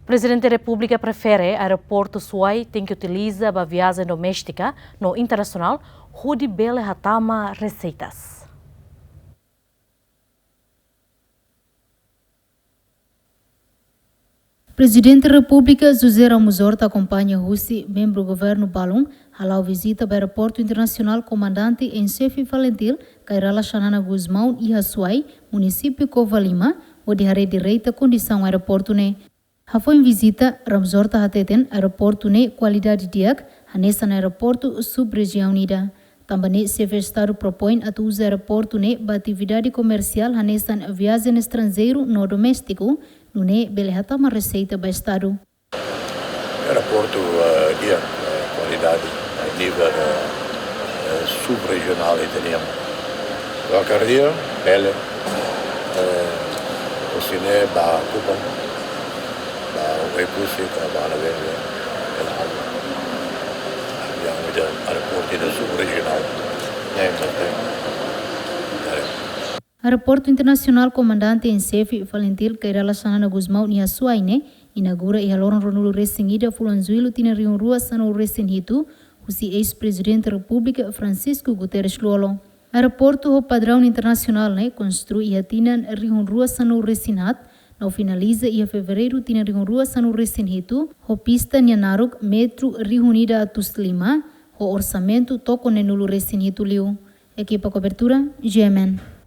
Prezidente Repúblika prefere Aeroportu Suai tenke utiliza para viajen domestika no internasional, hodi, bele, hatama, reseitas. Presidente Repúblika José Ramos Horta acompanha Russi, membro do governo Balon, halau visita para o Aeroportu Internasional comandante em chefe Valentil, Kairala Xanana Guzmão e Suai, município Covalima, onde a rede reita condição aeroporto ne. Foi em visita, Ramos Horta hateten aeroporto ne qualidade diak, hanessa na aeroporto sub-região unida. Também chefe Estado propõe a uso aeroporto ne para atividade comercial hanessa viagem estrangeiro no doméstico, no ne bele hatama reseita para Estado. Aeroporto dia qualidade a nível sub-regional italiano. Qualquer dia bele o cine ba Cuba ba República ba la verde yang aeroporto sub-regional Aeroportu Internasional comandante em chefe Valentil Kairala Xanana Guzmão e Suai ne inaugura e haloran ronulu resingida fulanzuilo tina riun rua sano resinhitu usi ex-presidente Repúblika Francisco Guterres Lolo. Aeroporto ho padrão internacional ne construi e tinan riun rua sano resinhat no finaliza e fevereiro tina riun rua sano resinhitu ho pista nyanaruk metro riunida tuslima ho orçamento toko nenulu resinhitu liu. Equipa cobertura GMN.